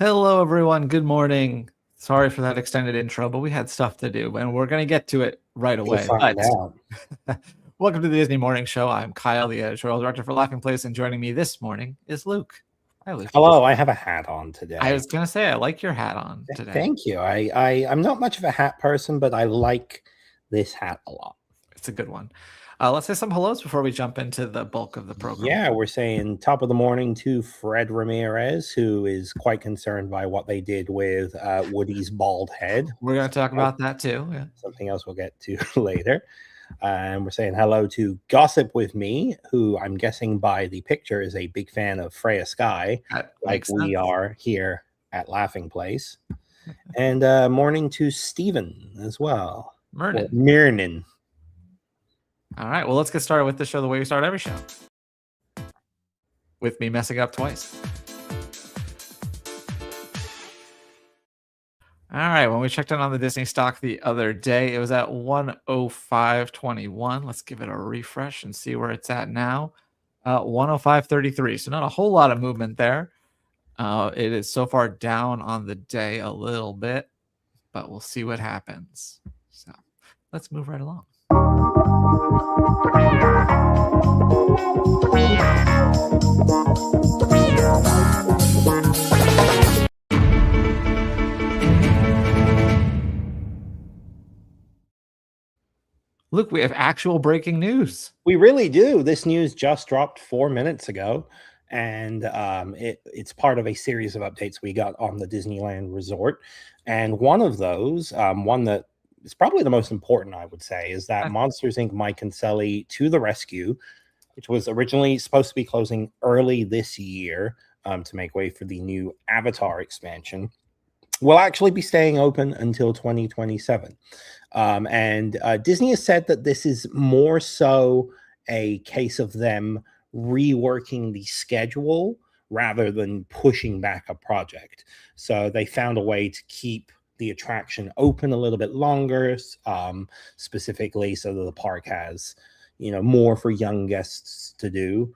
Hello, everyone. Good morning. Sorry for that extended intro, but we had stuff to do, and we're going to get to it right You'll away. find But out. welcome to the Disney Morning Show. I'm Kyle, the editorial director for Laughing Place, and joining me this morning is Luke. Hi, Luke. Hello, I have a hat on I today. was going to say, I like your hat on today. Thank you. I'm not much of a hat person, but I like this hat a lot. It's a good one. Let's say some hellos before we jump into the bulk of the program. Yeah, we're saying top of the morning to Fred Ramirez, who is quite concerned by what they did with Woody's bald head. We're going to talk about that too. Yeah. Something else we'll get to later. And we're saying hello to Gossip with Me, who I'm guessing by the picture is a big fan of Freya Sky, like we are here at Laughing Place. And morning to Stephen as well. Mirnan. All right, well, let's get started with the show the way we start every show. With me messing up twice. All right, when we checked in on the Disney stock the other day, it was at 105.21. Let's give it a refresh and see where it's at now. 105.33, so not a whole lot of movement there. It is so far down on the day a little bit, but we'll see what happens. So let's move right along. Luke, we have actual breaking news. We really do. This news just dropped 4 minutes ago, and it's part of a series of updates we got on the Disneyland Resort. And one of those, one that is probably the most important, I would say, is that Monsters, Inc. Mike Kinsella to the rescue, which was originally supposed to be closing early this year to make way for the new Avatar expansion, will actually be staying open until 2027. And Disney has said that this is more so a case of them reworking the schedule rather than pushing back a project. So they found a way to keep the attraction open a little bit longer, specifically so that the park has, more for young guests to do.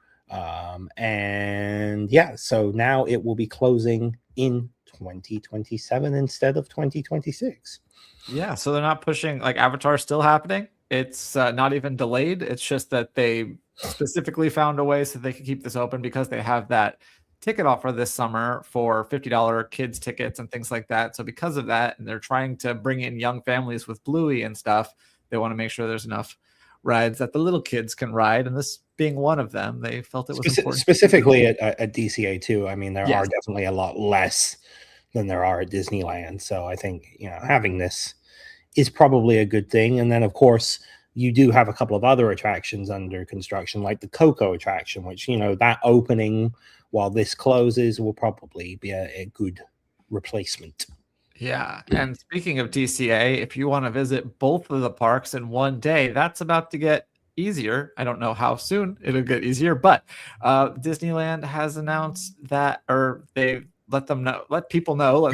And yeah, so now it will be closing in 2027 instead of 2026. Yeah, so they're not pushing, like Avatar is still happening. It's not even delayed. It's just that they specifically found a way so they can keep this open because they have that ticket offer this summer for $50 kids tickets and things like that. So because of that, and they're trying to bring in young families with Bluey and stuff, they want to make sure there's enough rides that the little kids can ride. And this being one of them, they felt it was important. Specifically at DCA too. I mean, there are definitely a lot less than there are at Disneyland. So I think, having this is probably a good thing. And then, of course, you do have a couple of other attractions under construction, like the Coco attraction, which, that opening while this closes will probably be a good replacement. Yeah. And speaking of DCA, if you want to visit both of the parks in one day, that's about to get easier. I don't know how soon it'll get easier, but Disneyland has announced that, or they've let people know,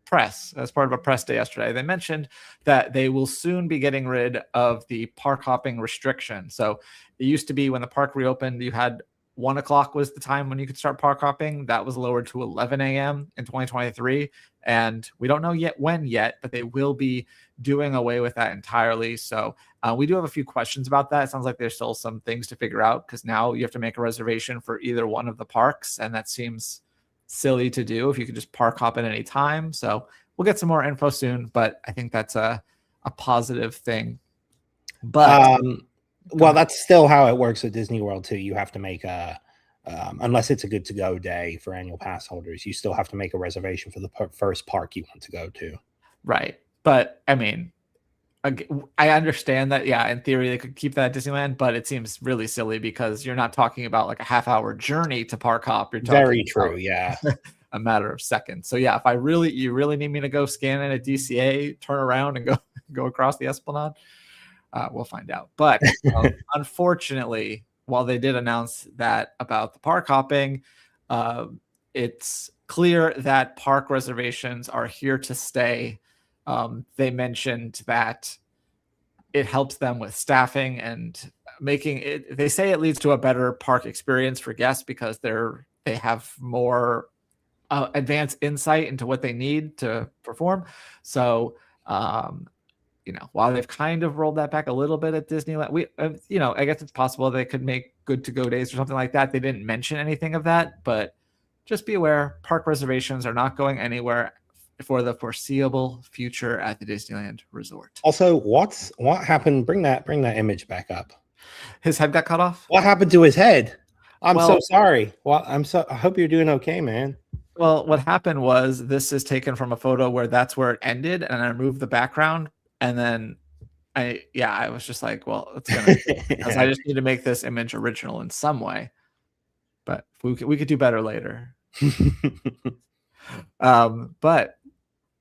press, as part of a press day yesterday, they mentioned that they will soon be getting rid of the park hopping restriction. So it used to be when the park reopened, you had 1 o'clock was the time when you could start park hopping. That was lowered to 11 a.m. in 2023. And we don't know when yet, but they will be doing away with that entirely. So we do have a few questions about that. It sounds like there's still some things to figure out because now you have to make a reservation for either one of the parks. And that seems silly to do if you could just park hop at any time. So we'll get some more info soon, but I think that's a positive thing. But well, that's still how it works at Disney World too. You have to make unless it's a good to go day for annual pass holders, you still have to make a reservation for the first park you want to go to. Right. But I mean, I understand that, yeah, in theory they could keep that at Disneyland, but it seems really silly because you're not talking about like a half-hour journey to park hop. You're talking very true, yeah. A matter of seconds. So yeah, if you really need me to go scan in at DCA, turn around and go across the Esplanade, we'll find out. But unfortunately, while they did announce that about the park hopping, it's clear that park reservations are here to stay. They mentioned that it helps them with staffing and making it. They say it leads to a better park experience for guests because they have more advanced insight into what they need to perform. So, while they've kind of rolled that back a little bit at Disneyland, I guess it's possible they could make good to go days or something like that. They didn't mention anything of that, but just be aware, park reservations are not going anywhere for the foreseeable future at the Disneyland Resort. Also, what happened? Bring that image back up. His head got cut off? What happened to his head? I'm so sorry. Well, I hope you're doing okay, man. Well, what happened was this is taken from a photo where that's where it ended, and I removed the background, and then I was just like, well, it's gonna because I just need to make this image original in some way. But we could do better later.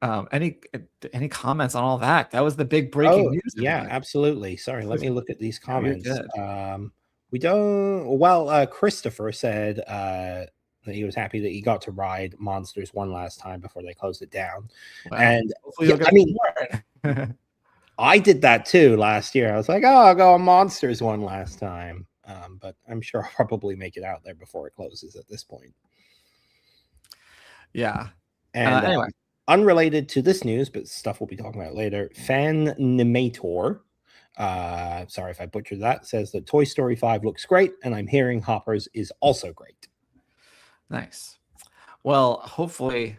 Any comments on all that? That was the big breaking news. Yeah, absolutely. Sorry, let me look at these comments. We don't. Well, Christopher said that he was happy that he got to ride Monsters one last time before they closed it down. Wow. And I mean, I did that too last year. I was like, oh, I'll go on Monsters one last time. But I'm sure I'll probably make it out there before it closes at this point. Yeah. And anyway, unrelated to this news, but stuff we'll be talking about later. Fanimator, sorry if I butchered that, says that Toy Story 5 looks great, and I'm hearing Hoppers is also great. Nice. Well, hopefully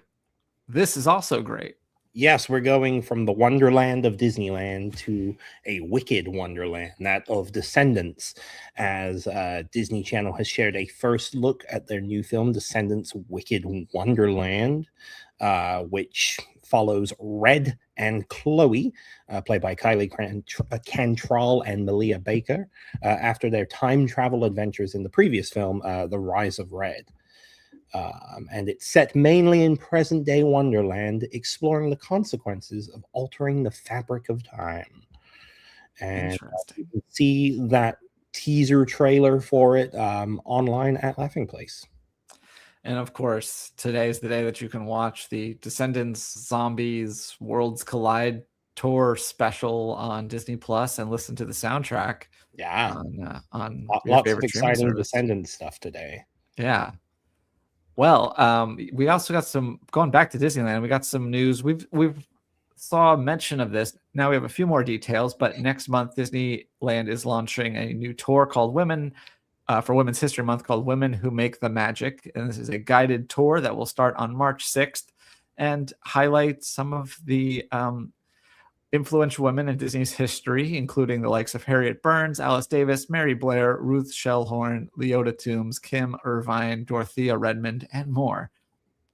this is also great. Yes, we're going from the Wonderland of Disneyland to a wicked Wonderland, that of Descendants, as Disney Channel has shared a first look at their new film, Descendants Wicked Wonderland, which follows Red and Chloe, played by Kylie Cantrell and Malia Baker, after their time travel adventures in the previous film, The Rise of Red. And it's set mainly in present-day Wonderland, exploring the consequences of altering the fabric of time. And you can see that teaser trailer for it online at Laughing Place. And of course, today's the day that you can watch the Descendants Zombies Worlds Collide tour special on Disney Plus and listen to the soundtrack. Yeah, on lots of exciting Descendants stuff today. Yeah. Well, we also got some, going back to Disneyland, we got some news. We've saw a mention of this. Now we have a few more details, but next month Disneyland is launching a new tour called Women for Women's History Month, called Women Who Make the Magic. And this is a guided tour that will start on March 6th and highlight some of the influential women in Disney's history, including the likes of Harriet Burns, Alice Davis, Mary Blair, Ruth Shellhorn, Leota Toombs, Kim Irvine, Dorothea Redmond, and more.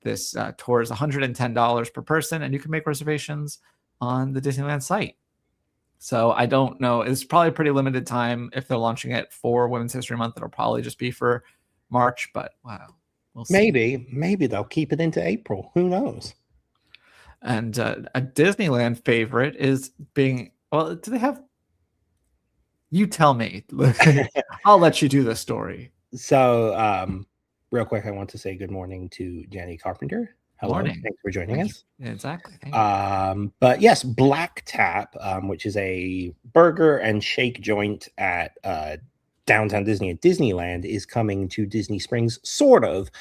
This tour is $110 per person, and you can make reservations on the Disneyland site. So I don't know. It's probably a pretty limited time. If they're launching it for Women's History Month, it'll probably just be for March, but wow. We'll see. Maybe they'll keep it into April. Who knows? And a Disneyland favorite is being, well, do they have, you tell me. I'll let you do the story. So real quick, I want to say good morning to Jenny Carpenter. Hello. Morning. Thanks for joining us. Exactly. But yes, Black Tap, which is a burger and shake joint at Downtown Disney at Disneyland, is coming to Disney Springs, sort of,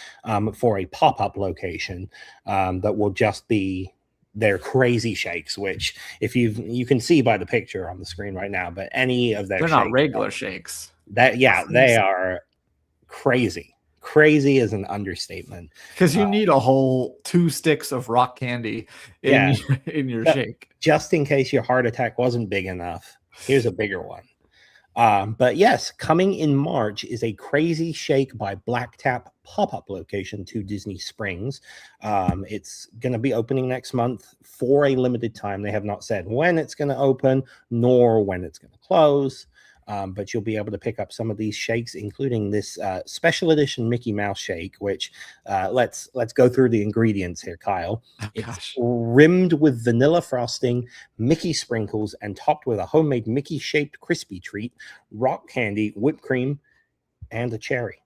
for a pop-up location that will just be their crazy shakes, which if you can see by the picture on the screen right now, but any of their they're not regular shakes. They are crazy. Crazy is an understatement, because you need a whole 2 sticks of rock candy in your shake, just in case your heart attack wasn't big enough. Here's a bigger one. But yes, coming in March is a Crazy Shake by Black Tap pop-up location to Disney Springs. It's going to be opening next month for a limited time. They have not said when it's going to open nor when it's going to close. But you'll be able to pick up some of these shakes, including this special edition Mickey Mouse shake, which let's go through the ingredients here, Kyle. It's rimmed with vanilla frosting, Mickey sprinkles, and topped with a homemade Mickey-shaped crispy treat, rock candy, whipped cream, and a cherry.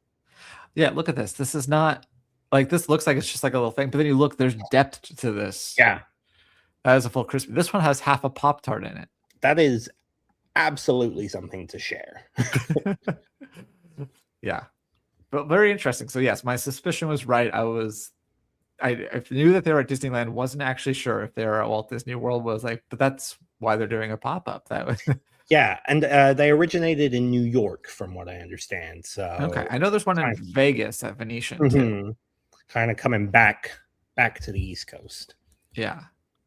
Yeah, look at this. This is not like, this looks like it's just like a little thing, but then you look, there's depth to this. Yeah. That is a full crispy. This one has half a Pop-Tart in it. That is absolutely something to share. Yeah, but very interesting. So yes, my suspicion was right. I was I knew that they were at Disneyland. Wasn't actually sure if they were at Walt Disney World. Was like, but that's why they're doing a pop-up. That was Yeah, and they originated in New York, from what I understand. So okay. I know there's one in kind Vegas at Venetian too. kind of coming back to the East Coast. Yeah.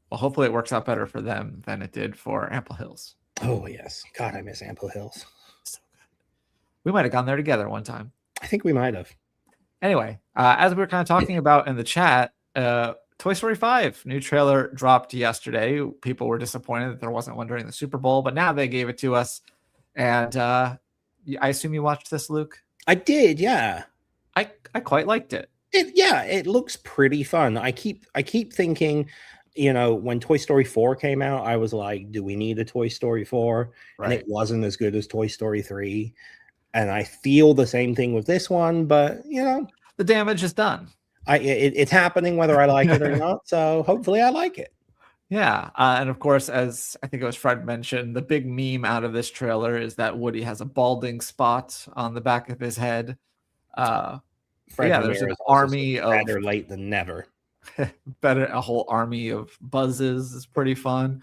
Well, hopefully it works out better for them than it did for Ample Hills. Oh yes, God, I miss Ample Hills. So good. We might have gone there together one time. I think we might have. Anyway, as we were kind of talking about in the chat, Toy Story 5 new trailer dropped yesterday. People were disappointed that there wasn't one during the Super Bowl, but now they gave it to us. And I assume you watched this, Luke? I did, yeah. I quite liked it. It looks pretty fun. I keep thinking, when Toy Story 4 came out, I was like, do we need a Toy Story 4? Right. And it wasn't as good as Toy Story 3. And I feel the same thing with this one, but the damage is done. It's happening whether I like it or not. So hopefully I like it. Yeah. And of course, as I think it was Fred mentioned, the big meme out of this trailer is that Woody has a balding spot on the back of his head. There's an army of better late than never. a whole army of buzzes is pretty fun.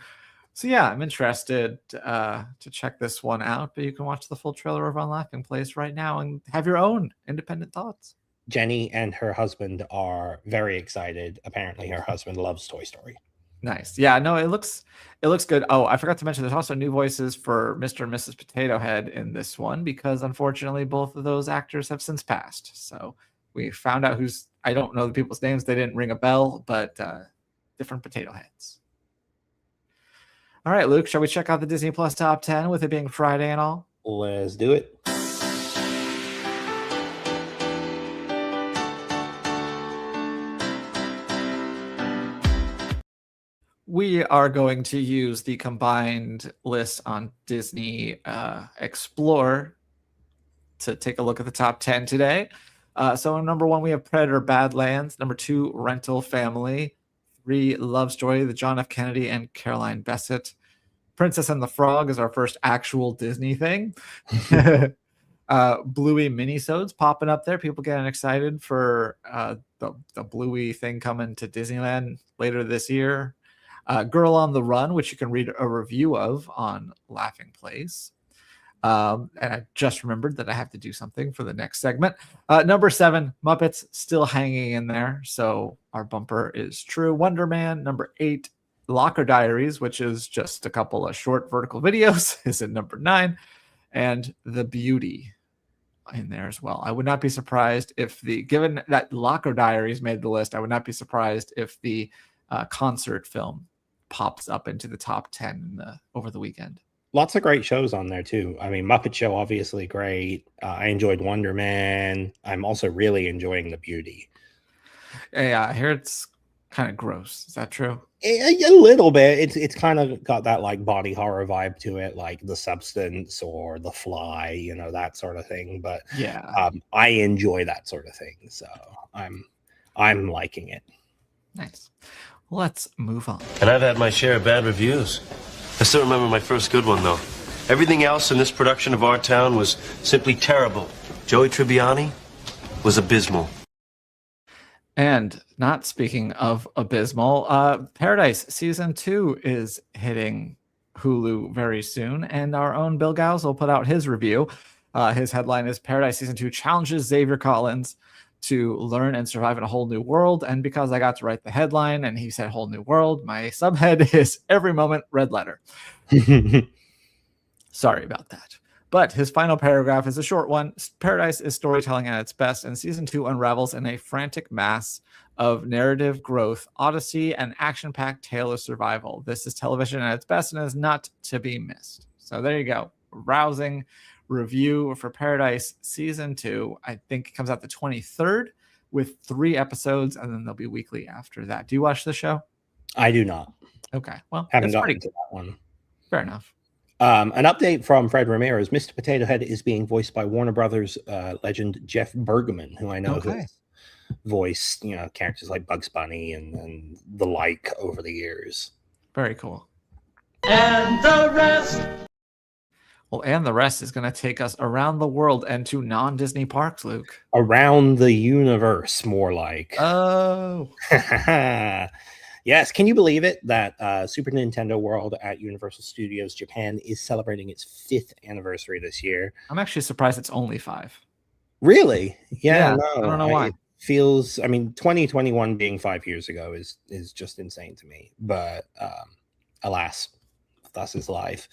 So yeah, I'm interested to check this one out, but you can watch the full trailer over on Laughing Place right now and have your own independent thoughts. Jenny and her husband are very excited. Apparently her husband loves Toy Story. Nice. Yeah, no, it looks good. Oh, I forgot to mention there's also new voices for Mr. and Mrs. Potato Head in this one because unfortunately both of those actors have since passed. So we found out I don't know the people's names. They didn't ring a bell, but different potato heads. All right, Luke, shall we check out the Disney Plus top 10 with it being Friday and all? Let's do it. We are going to use the combined list on Disney Explore to take a look at the top 10 today. So number 1, we have Predator Badlands. Number 2, Rental Family. 3, Love Story, the John F. Kennedy and Caroline Bessette. Princess and the Frog is our first actual Disney thing. Bluey minisodes popping up there. People getting excited for the Bluey thing coming to Disneyland later this year. Girl on the Run, which you can read a review of on Laughing Place. And I just remembered that I have to do something for the next segment. Number 7, Muppets still hanging in there. So our bumper is true. Wonder Man. Number 8, Locker Diaries, which is just a couple of short vertical videos, is at number 9. And The Beauty in there as well. I would not be surprised if given that Locker Diaries made the list, I would not be surprised if the concert film pops up into the top 10 over the weekend. Lots of great shows on there too. I mean, Muppet Show, obviously great. I enjoyed Wonder Man. I'm also really enjoying The Beauty. Yeah, I hear it's kind of gross. Is that true? A little bit. It's kind of got that like body horror vibe to it, like The Substance or The Fly, that sort of thing. But yeah, I enjoy that sort of thing, so I'm liking it. Nice. Let's move on. And I've had my share of bad reviews. I still remember my first good one, though. Everything else in this production of Our Town was simply terrible. Joey Tribbiani was abysmal. And not speaking of abysmal, Paradise Season 2 is hitting Hulu very soon, and our own Bill Gauss will put out his review. His headline is Paradise Season 2 challenges Xavier Collins to learn and survive in a whole new world. And because I got to write the headline and he said whole new world, my subhead is every moment red letter. Sorry about that. But his final paragraph is a short one. Paradise is storytelling at its best, and Season 2 unravels in a frantic mass of narrative growth, odyssey, and action-packed tale of survival. This is television at its best and is not to be missed. So there you go. Rousing review for Paradise Season 2. I think it comes out the 23rd with 3 episodes, and then they'll be weekly after that. Do you watch the show? I do not. Okay. Well, haven't gotten to that one. Fair enough. An update from Fred Ramirez. Mr. Potato Head is being voiced by Warner Brothers legend Jeff Bergman, who I know has voiced characters like Bugs Bunny and the like over the years. Very cool. And the rest. Well, and the rest is going to take us around the world and to non-Disney parks, Luke. Around the universe, more like. Oh, Yes, can you believe it that Super Nintendo World at Universal Studios Japan is celebrating its 5th anniversary this year? I'm actually surprised it's only 5. Really? Yeah, Yeah, no. I don't know why. It feels, I mean, 2021 being 5 years ago is just insane to me. But alas, thus is life.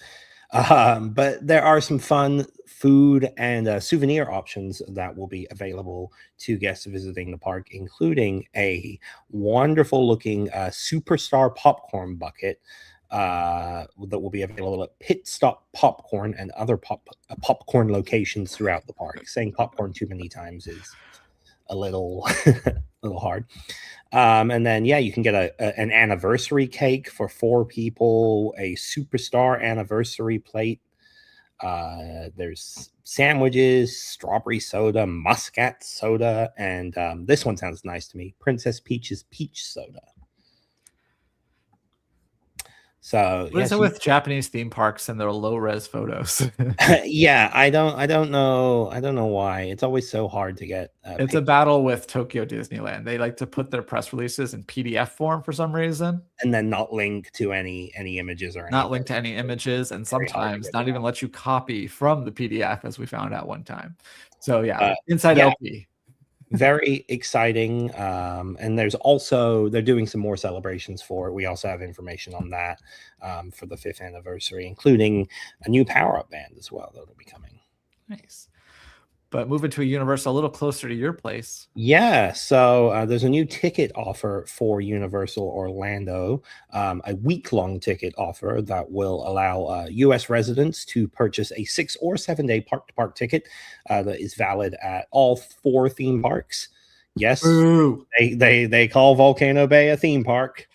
But there are some fun food and souvenir options that will be available to guests visiting the park, including a wonderful looking superstar popcorn bucket that will be available at Pit Stop Popcorn and other popcorn locations throughout the park. Saying popcorn too many times is a little little hard. And then yeah, you can get an anniversary cake for 4 people, a superstar anniversary plate. There's sandwiches, strawberry soda, muscat soda, and this one sounds nice to me, Princess Peach's peach soda. So What is it with Japanese theme parks and their low-res photos? yeah, I don't know why. It's always so hard to get. It's a battle with Tokyo Disneyland. They like to put their press releases in PDF form for some reason, and then not link to any images or anything. Not link to any images, and sometimes not even let you copy from the PDF, as we found out one time. So yeah, inside LP. Very exciting. And there's also, they're doing some more celebrations for it. We also have information on that for the 5th anniversary, including a new power-up band as well that'll be coming. Nice. But moving to a Universal a little closer to your place. Yeah, so there's a new ticket offer for Universal Orlando, a week-long ticket offer that will allow U.S. residents to purchase a 6 or 7 day park-to-park ticket that is valid at all 4 theme parks. Yes, they call Volcano Bay a theme park.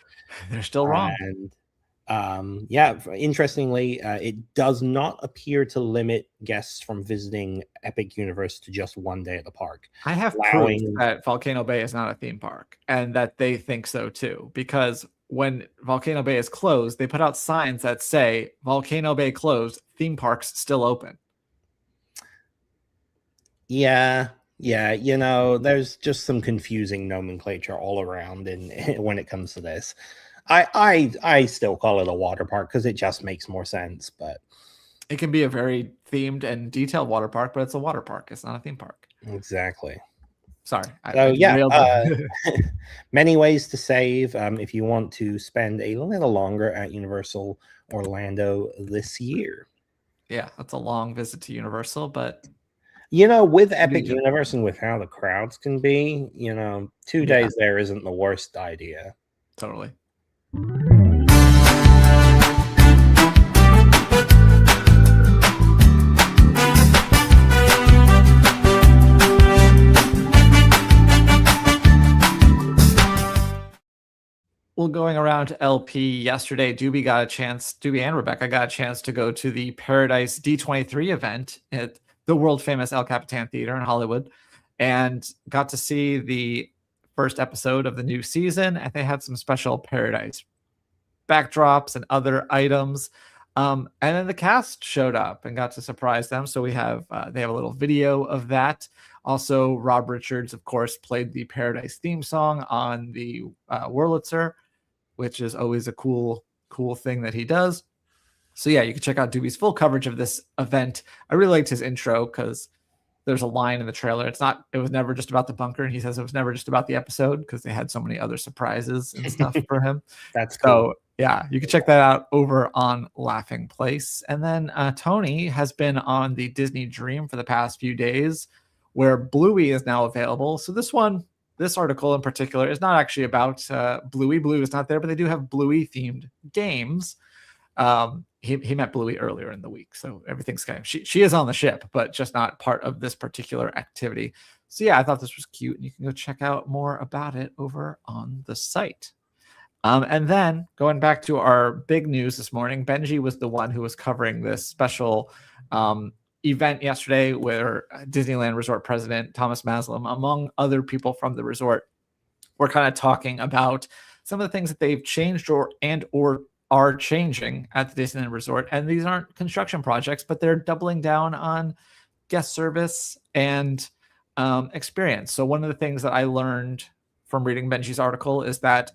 They're still wrong. And yeah, interestingly, it does not appear to limit guests from visiting Epic Universe to just 1 day at the park. I have proof that Volcano Bay is not a theme park, and that they think so too, because when Volcano Bay is closed, they put out signs that say Volcano Bay closed, theme parks still open. Yeah, you know, there's just some confusing nomenclature all around when it comes to this. I still call it a water park because it just makes more sense, but it can be a very themed and detailed water park, but it's a water park. It's not a theme park. Exactly. Sorry. Many ways to save if you want to spend a little longer at Universal Orlando this year. Yeah, that's a long visit to Universal, but you know, with Epic Universe and with how the crowds can be, you know, 2 days there isn't the worst idea. Totally. Well, going around to LP yesterday, Doobie and Rebecca got a chance to go to the Paradise D23 event at the world famous El Capitan Theater in Hollywood, and got to see the first episode of the new season. And they had some special Paradise backdrops and other items. And then the cast showed up and got to surprise them. So they have a little video of that. Also, Rob Richards, of course, played the Paradise theme song on the Wurlitzer, which is always a cool thing that he does. So yeah, you can check out Doobie's full coverage of this event. I really liked his intro because there's a line in the trailer. It was never just about the bunker. And he says it was never just about the episode because they had so many other surprises and stuff for him. That's cool. So yeah, you can check that out over on Laughing Place. And then Tony has been on the Disney Dream for the past few days, where Bluey is now available. So this article in particular is not actually about Bluey. Bluey is not there, but they do have Bluey themed games. He met Bluey earlier in the week, so everything's kind of she is on the ship, but just not part of this particular activity. So yeah, I thought this was cute, and you can go check out more about it over on the site. And then going back to our big news this morning, Benji was the one who was covering this special event yesterday where Disneyland Resort President Thomas Maslam, among other people from the resort, were kind of talking about some of the things that they've changed or are changing at the Disneyland Resort, and these aren't construction projects, but they're doubling down on guest service and experience. So one of the things that I learned from reading Benji's article is that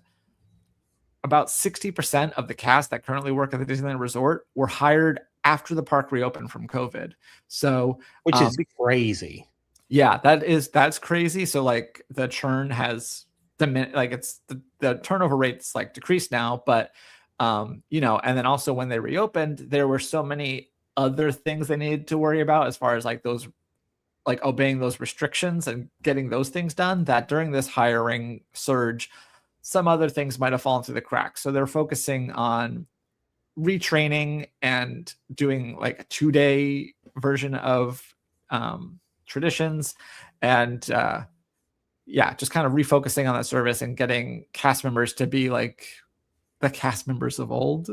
about 60% of the cast that currently work at the Disneyland Resort were hired after the park reopened from COVID. So, which is crazy. Yeah, that's crazy. So like the churn has the turnover rate's like decreased now, but and then also when they reopened, there were so many other things they needed to worry about as far as like those, like obeying those restrictions and getting those things done, that during this hiring surge, some other things might have fallen through the cracks. So they're focusing on retraining and doing like a 2-day version of traditions, and just kind of refocusing on that service and getting cast members to be like the cast members of old,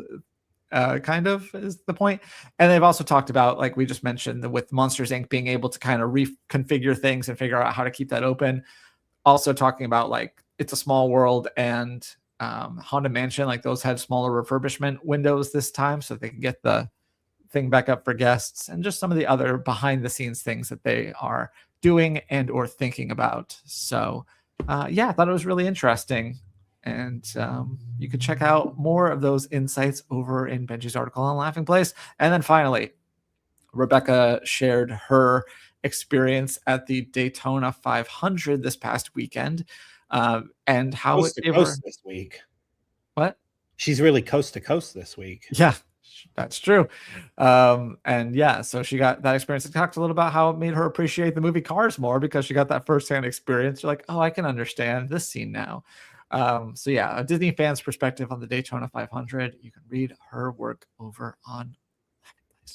kind of is the point. And they've also talked about, like we just mentioned, with Monsters Inc. being able to kind of reconfigure things and figure out how to keep that open. Also talking about like It's a Small World and Haunted Mansion, like those had smaller refurbishment windows this time so they can get the thing back up for guests, and just some of the other behind the scenes things that they are doing and or thinking about. So I thought it was really interesting, and you can check out more of those insights over in Benji's article on Laughing Place. And then finally, Rebecca shared her experience at the Daytona 500 this past weekend, and how coast to coast this week. What? She's really coast to coast this week. Yeah, that's true. So she got that experience. I talked a little about how it made her appreciate the movie Cars more because she got that firsthand experience. You're like, oh, I can understand this scene now. A Disney fan's perspective on the Daytona 500. You can read her work over on the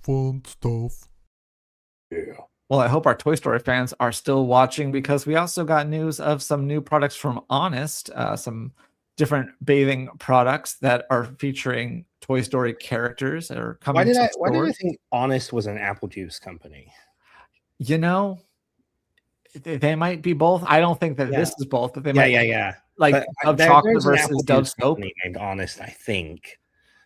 fun stuff. Yeah. Well, I hope our Toy Story fans are still watching, because we also got news of some new products from Honest, some different bathing products that are featuring Toy Story characters that are coming. Why did I think Honest was an apple juice company? They might be both. I don't think that this is both, but they might. Yeah. Like of chocolate versus Dove soap. Named Honest, I think.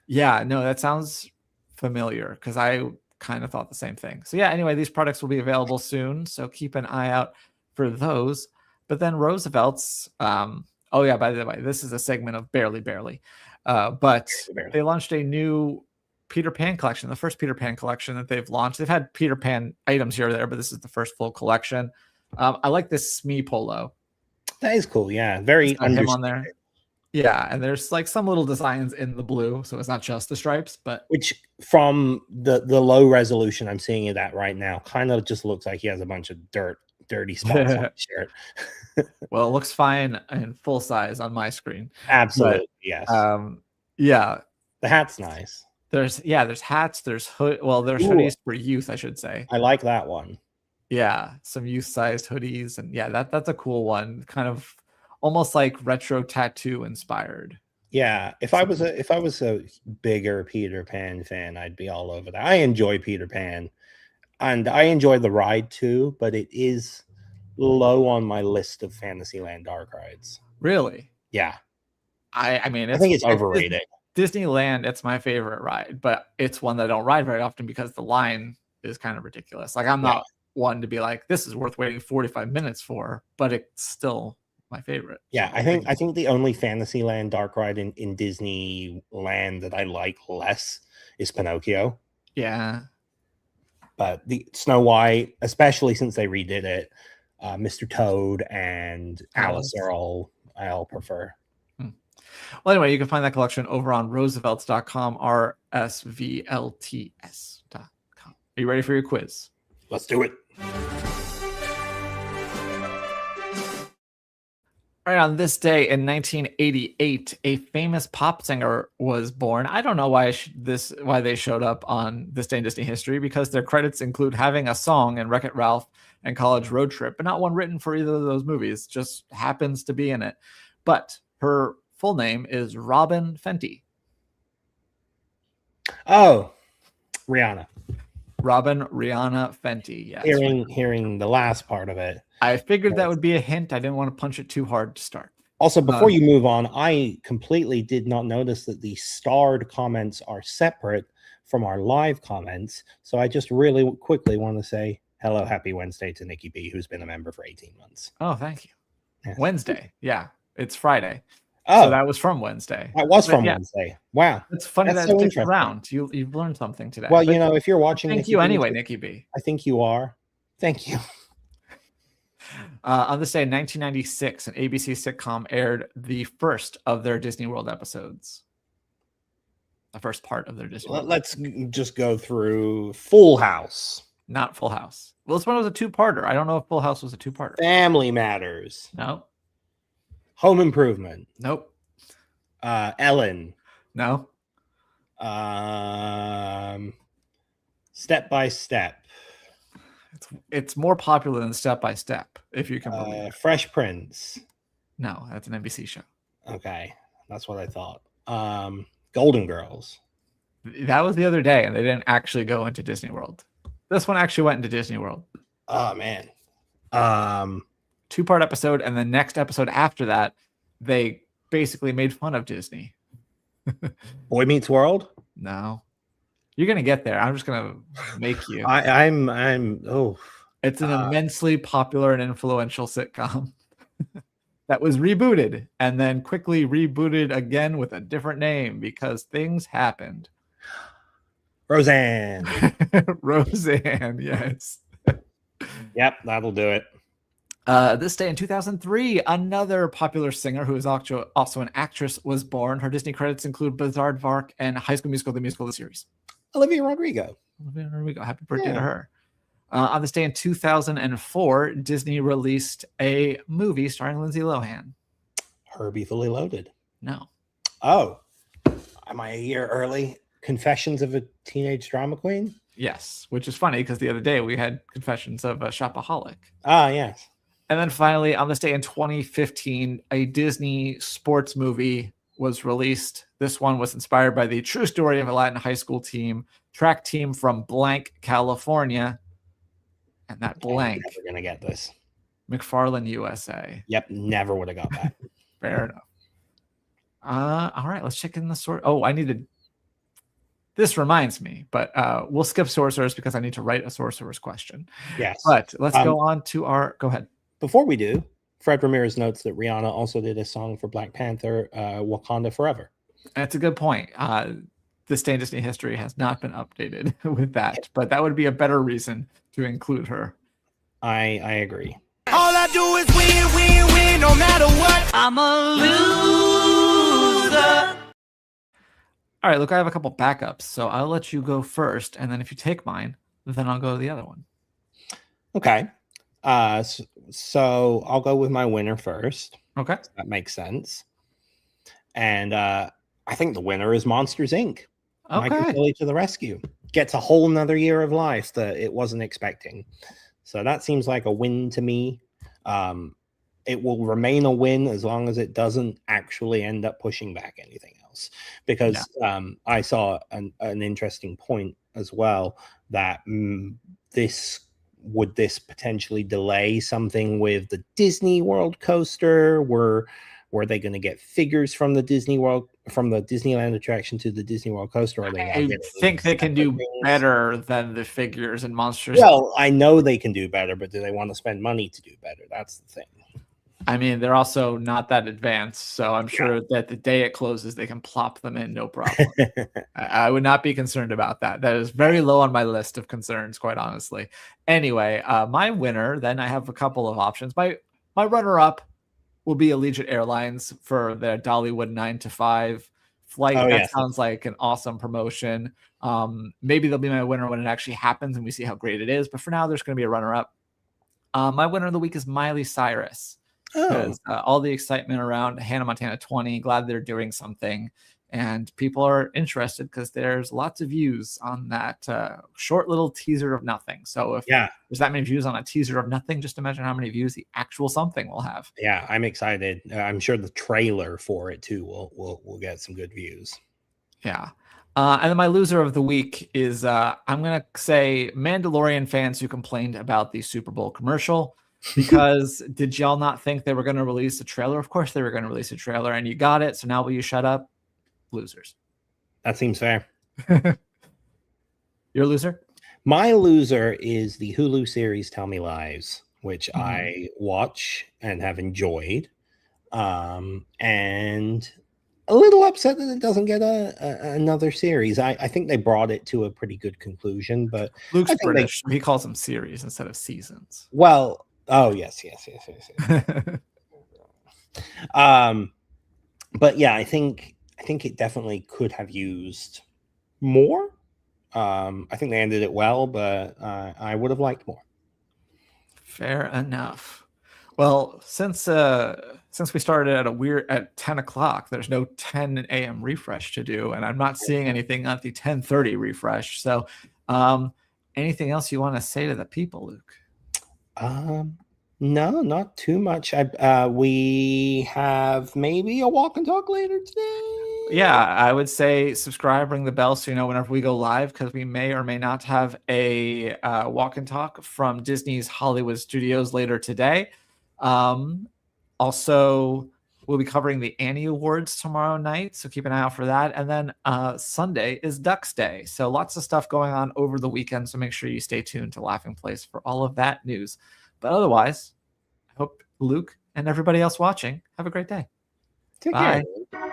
Yeah, no, that sounds familiar because I kind of thought the same thing. So anyway, these products will be available soon, so keep an eye out for those. But then Roosevelt's, by the way, this is a segment of Barely, but they launched a new Peter Pan collection, the first Peter Pan collection that they've launched. They've had Peter Pan items here or there, but this is the first full collection. I like this Smee polo. That is cool. Yeah, very him on there. Yeah, and there's like some little designs in the blue, so it's not just the stripes, but which from the low resolution I'm seeing it at right now, kind of just looks like he has a bunch of dirty spots on the shirt. Well, it looks fine in full size on my screen. Absolutely, yes. The hat's nice. There's hats, there's there's hoodies for youth, I should say. I like that one. Yeah, some youth-sized hoodies, and that's a cool one. Kind of almost like retro tattoo inspired. Yeah, if I was a bigger Peter Pan fan, I'd be all over that. I enjoy Peter Pan, and I enjoy the ride too, but it is low on my list of Fantasyland dark rides. Really? Yeah. I think it's overrated. Disneyland, it's my favorite ride, but it's one that I don't ride very often because the line is kind of ridiculous. Like I'm not one to be like, this is worth waiting 45 minutes for, but it's still my favorite. Yeah, I think the only Fantasyland dark ride in Disneyland that I like less is Pinocchio. Yeah. But the Snow White, especially since they redid it, Mr. Toad and Alice are all I prefer. Well, anyway, you can find that collection over on roosevelts.com, RSVLTS.com. Are you ready for your quiz? Let's do it. All right, on this day in 1988, a famous pop singer was born. I don't know why they showed up on this day in Disney history, because their credits include having a song in Wreck-It Ralph and College Road Trip, but not one written for either of those movies. Just happens to be in it. But her full name is Robin Fenty. Oh, Rihanna. Robin Rihanna Fenty. Yes. Hearing the last part of it. I figured that would be a hint. I didn't want to punch it too hard to start. Also, before you move on, I completely did not notice that the starred comments are separate from our live comments. So I just really quickly want to say hello, happy Wednesday to Nikki B, who's been a member for 18 months. Oh, thank you. Yes. Wednesday. Yeah. It's Friday. Oh, so that was from Wednesday. That was from yeah. Wednesday. Wow. It's funny That's that so it sticks interesting. around. You've learned something today. Well, But you know, if you're watching, thank Nikki you B, anyway, Nikki B. I think you are. Thank you. On this day in 1996, an ABC sitcom aired the first of their Disney World episodes. The first part of their Disney World. Let's just go through Full House. Not Full House. Well, this one was a two-parter. I don't know if Full House was a two-parter. Family Matters. No. Home Improvement. Nope. Ellen. No. Step by Step. It's more popular than Step by Step, if you can believe it. Fresh Prince. No, that's an NBC show. Okay, that's what I thought. Golden Girls. That was the other day, and they didn't actually go into Disney World. This one actually went into Disney World. Oh man. Two-part episode, and the next episode after that, they basically made fun of Disney. Boy Meets World. No, you're gonna get there. I'm just gonna make you. I'm. It's an immensely popular and influential sitcom that was rebooted and then quickly rebooted again with a different name because things happened. Roseanne. Roseanne, yes. Yep, that'll do it. This day in 2003, another popular singer who is also an actress was born. Her Disney credits include Bizarre Vark and High School Musical, the musical, the series. Olivia Rodrigo. There we go. Happy birthday to her. On this day in 2004, Disney released a movie starring Lindsay Lohan. Herbie Fully Loaded. No. Oh, am I a year early? Confessions of a Teenage Drama Queen? Yes, which is funny because the other day we had Confessions of a Shopaholic. Ah, yes. And then finally, on this day in 2015, a Disney sports movie was released. This one was inspired by the true story of a Latin high school track team from blank, California. And that blank. I'm never going to get this. McFarland, USA. Yep, never would have got that. Fair enough. All right, let's check in the sort. Oh, I needed. This reminds me, but we'll skip sorcerers because I need to write a sorcerer's question. Yes. But let's go on to our. Go ahead. Before we do, Fred Ramirez notes that Rihanna also did a song for Black Panther, Wakanda Forever. That's a good point. This day in Disney history has not been updated with that, but that would be a better reason to include her. I agree. All I do is win, win, win, no matter what. I'm a loser. All right, look, I have a couple backups, so I'll let you go first, and then if you take mine, then I'll go to the other one. Okay. So I'll go with my winner first. Okay. That makes sense. And I think the winner is Monsters, Inc. Michael Okay. Kelly to the rescue. Gets a whole nother year of life that it wasn't expecting. So that seems like a win to me. It will remain a win as long as it doesn't actually end up pushing back anything else. Because I saw an interesting point as well that this potentially delay something with the Disney World coaster? Were they going to get figures from the Disneyland attraction to the Disney World coaster? Or I think they can do better than the figures in Monsters. Well, I know they can do better, but do they want to spend money to do better? That's the thing. I mean, they're also not that advanced, so I'm sure that the day it closes, they can plop them in, no problem. I would not be concerned about that. That is very low on my list of concerns, quite honestly. Anyway, my winner, then I have a couple of options. My runner-up will be Allegiant Airlines for their Dollywood 9 to 5 flight. That sounds like an awesome promotion. Maybe they'll be my winner when it actually happens and we see how great it is. But for now, there's going to be a runner-up. My winner of the week is Miley Cyrus. Because all the excitement around Hannah Montana 20, glad they're doing something. And people are interested because there's lots of views on that short little teaser of nothing. So if there's that many views on a teaser of nothing, just imagine how many views the actual something will have. Yeah, I'm excited. I'm sure the trailer for it too will get some good views. Yeah. And then my loser of the week is I'm going to say Mandalorian fans who complained about the Super Bowl commercial. Because did y'all not think they were going to release a trailer? Of course they were going to release a trailer, and you got it. So now will you shut up? Losers. That seems fair. You're a loser? My loser is the Hulu series Tell Me Lies, which I watch and have enjoyed. And a little upset that it doesn't get another series. I think they brought it to a pretty good conclusion, but Luke's I think British. He calls them series instead of seasons. well, oh yes. But yeah, I think it definitely could have used more. I think they ended it well, but I would have liked more. Fair enough. Well, since we started at 10 o'clock, there's no 10 a.m. refresh to do, and I'm not seeing anything at the 10:30 refresh. So, anything else you want to say to the people, Luke? No, not too much. We have maybe a walk and talk later today. Yeah, I would say subscribe, ring the bell so you know whenever we go live, because we may or may not have a walk and talk from Disney's Hollywood Studios later today. Also, we'll be covering the Annie Awards tomorrow night, so keep an eye out for that. And then Sunday is Ducks Day, so lots of stuff going on over the weekend, so make sure you stay tuned to Laughing Place for all of that news. But otherwise, I hope Luke and everybody else watching have a great day. Take Bye. care.